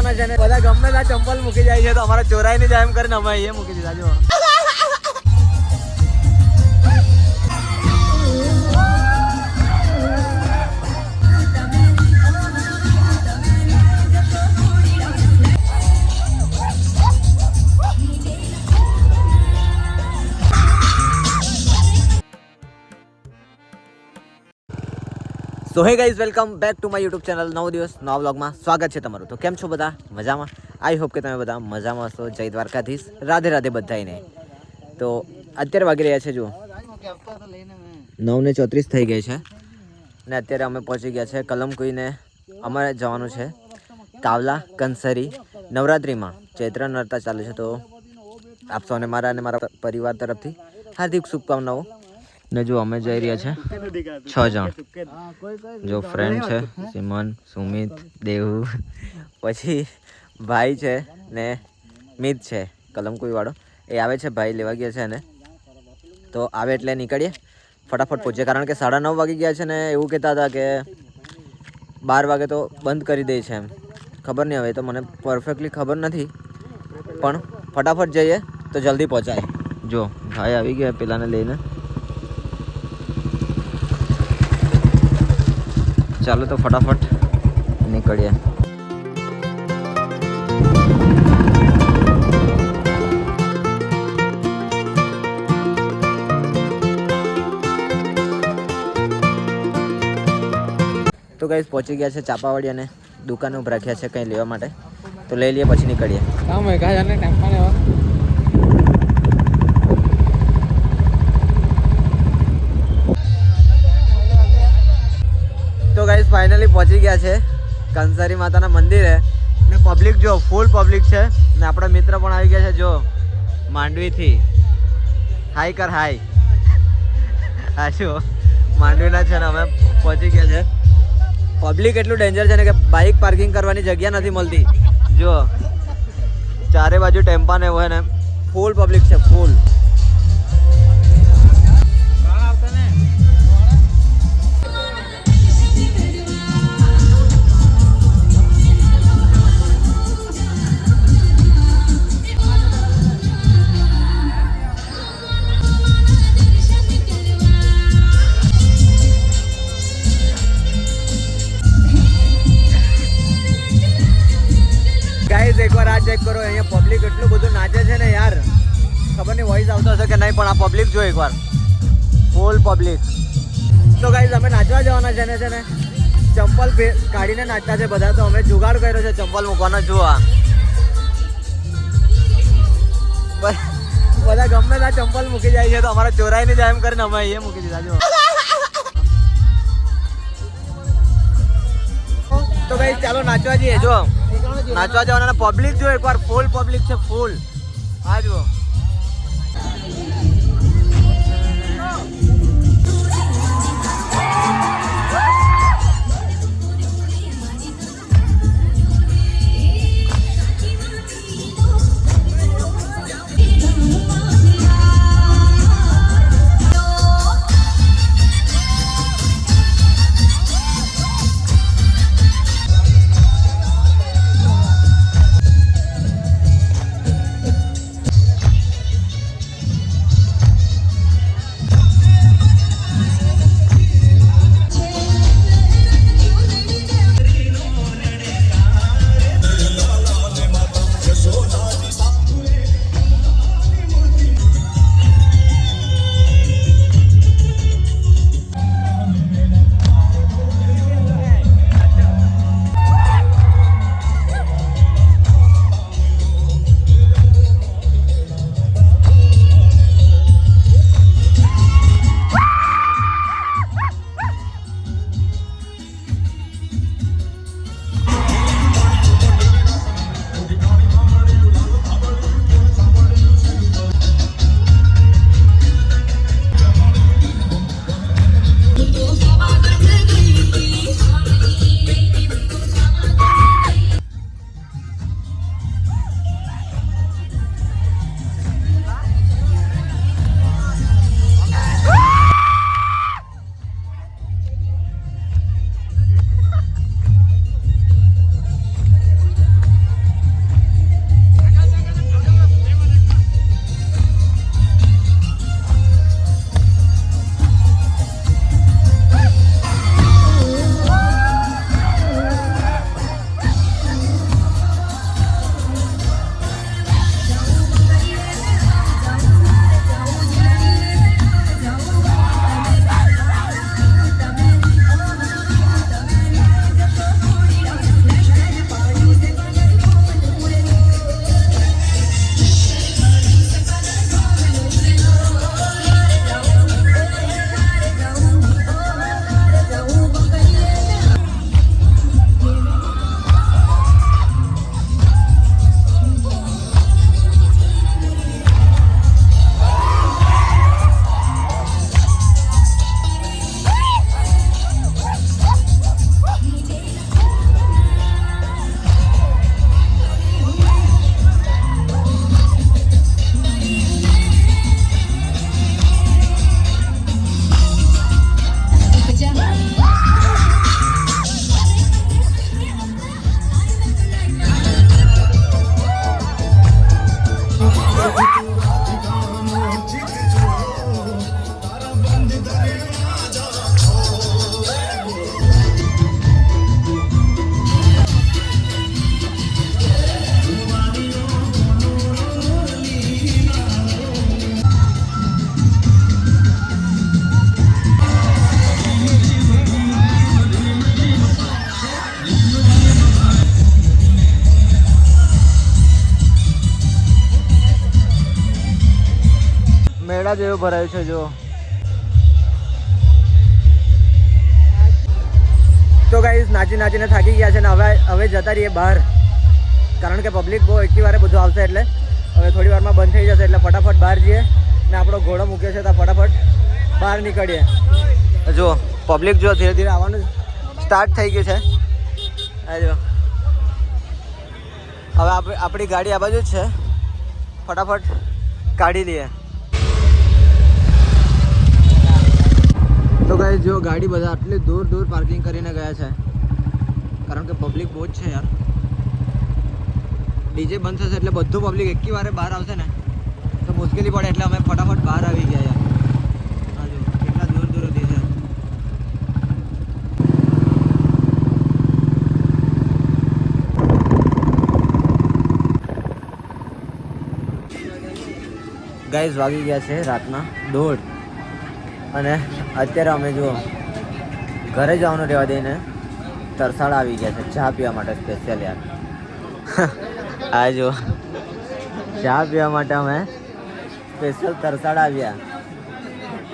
જવાના છે ને બધા ગમે ત્યાં ચંપલ મૂકી જાય છે તો અમારે ચોરાઈ ને જાય એમ કરીને અમે અહીંયા મૂકી દીધા જો. So hey guys, welcome back to my YouTube channel. નવો દિવસ નવા વ્લોગમાં સ્વાગત છે તમારું. તો કેમ છો બધા? મજામાં? આઈ હોપ કે તમે બધા મજામાં હશો. જય દ્વારકાધીશ, રાધે રાધે બધાઈને. તો અત્યારે વાગી રહ્યા છે જુઓ 9:34 થઈ ગઈ છે ને અત્યારે અમે પહોંચી ગયા છે કલમકુઈને. અમારે જવાનું છે કાવલા કંસરી નવરાત્રિમાં. ચૈત્ર નર્તા ચાલે છે તો આપ સૌને મારા અને મારા પરિવાર તરફથી હાર્દિક શુભકામનાઓ. ને જો અમે જઈ રહ્યા છે 6 જણ. જો ફ્રેન્ડ છે સિમન, સુમિત, દેહુ, પછી ભાઈ છે ને મિત છે કલમકુઈ વાળો. એ આવે છે, ભાઈ લેવા ગયા છે એને. તો આવે એટલે નીકળીએ, ફટાફટ પહોંચીએ. કારણ કે 9:30 વાગી ગયા છે ને એવું કહેતા હતા કે 12 વાગે તો બંધ કરી દે છે એમ. ખબર નહીં, હવે તો મને પરફેક્ટલી ખબર નથી, પણ ફટાફટ જઈએ તો જલ્દી પહોંચાય. જો ભાઈ આવી ગયા પેલાને લઈને. ચાલો તો ફટાફટ નીકળીએ. તો ગાઈસ પહોંચી ગયા છે ચાપાવાડી અને દુકાને ઉભા રાખ્યા છે કંઈ લેવા માટે. તો લઈ લઈએ પછી નીકળીએ. તો ગાઈસ ફાઇનલી પહોંચી ગયા છે કંસારી માતાના મંદિરે. ને પબ્લિક જો ફૂલ પબ્લિક છે ને આપણા મિત્ર પણ આવી ગયા છે જો માંડવીથી. હાઈ કર, હાઈ. હા જો માંડવીના છે ને અમે પહોંચી ગયા છે. પબ્લિક એટલું ડેન્જર છે ને કે બાઇક પાર્કિંગ કરવાની જગ્યા નથી મળતી. જો ચારે બાજુ ટેમ્પા ને હોય ને ફૂલ પબ્લિક છે, ફૂલ. ગાઈઝ એકવાર આ ચેક કરો, અહીંયા પબ્લિક એટલું બધું નાચે છે ને યાર, ખબર નહીં વોઇસ આવતો હશે કે નહીં, પણ આ પબ્લિક જો એકવાર ફૂલ પબ્લિક. તો ગાઈઝ અમે નાચવા જવાના છે ને ચંપલ કાઢીને નાચતા છે બધા. તો અમે જુગાડ કર્યો છે ચંપલ મૂકવાનો. જુઓ બધા ગમે ત્યાં ચંપલ મૂકી જાય છે તો અમારે ચોરાઈ નહીં જાય એમ કરીને અમે અહીંયા મૂકી દીધા. જુઓ તો ગાઈઝ ચાલો નાચવા જઈએ. જો નાચવા જવાના પબ્લિક જો એકવાર ફૂલ પબ્લિક છે, ફૂલ. આ જુઓ. મેળા જેવું ભરાયું છે જો. તો ગાઈસ નાચી નાચીને થાકી ગયા છે ને હવે જતા રહીએ બહાર, કારણ કે પબ્લિક બહુ એટલી વારે બધું આવશે એટલે હવે થોડી વારમાં બંધ થઈ જશે, એટલે ફટાફટ બહાર જઈએ ને આપણો ઘોડો મૂક્યો છે તો ફટાફટ બહાર નીકળીએ. જો પબ્લિક જો ધીરે ધીરે આવવાનું સ્ટાર્ટ થઈ ગયું છે. જો હવે આપણી ગાડી આ બાજુ જ છે, ફટાફટ કાઢી લઈએ. તો ગાઈસ જો ગાડી બધા આટલી દૂર દૂર પાર્કિંગ કરીને ગયા છે, કારણ કે પબ્લિક બહુ જ છે યાર. ડીજે બંધ થશે એટલે બધું પબ્લિક એકી વારે બહાર આવશે ને તો મુશ્કેલી પડે, એટલે અમે ફટાફટ બહાર આવી ગયા યાર. હા જો કેટલા દૂર દૂર સુધી છે. ગાઈસ વાગી ગયા છે રાતના 1:30 અને અત્યારે અમે જો ઘરે જવાનું રહેવા દઈને તરસાડા આવી ગયા છે ચા પીવા માટે સ્પેશિયલ યાર. આ જો ચા પીવા માટે અમે સ્પેશિયલ તરસાડા આવ્યા,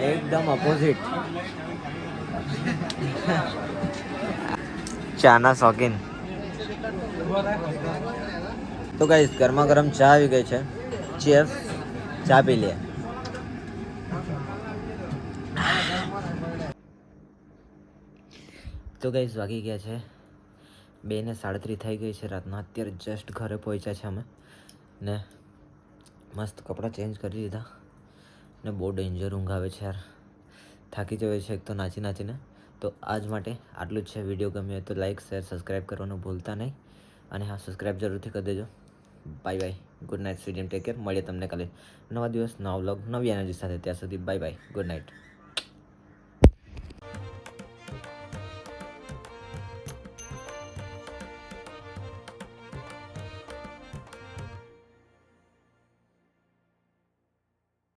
એકદમ અપોઝિટ. ચાના શોખીન. તો ગાઈસ ગરમા ગરમ ચા આવી ગઈ છે. ચીયર્સ, ચા પી લે. તો ગાઈસ વાગી ગયા છે 2:37 થઈ ગઈ છે રાતના. અત્યારે જસ્ટ ઘરે પહોંચ્યા છે અમે ને મસ્ત કપડાં ચેન્જ કરી દીધા ને બહુ ડેન્જર ઊંઘ આવે છે યાર. થાકી જવાય છે એક તો નાચી નાચીને. તો આજ માટે આટલું જ છે. વિડીયો ગમ્યો હોય તો લાઇક શેર સબસ્ક્રાઈબ કરવાનું ભૂલતા નહીં, અને હા સબસ્ક્રાઈબ જરૂરથી કરી દેજો. Bye bye, good night, sweet dream, take care. મળીએ તમને કાલે નવા દિવસ, નવા વ્લોગ, નવી એનર્જી સાથે. ત્યાં સુધી બાય બાય, ગુડ નાઇટ.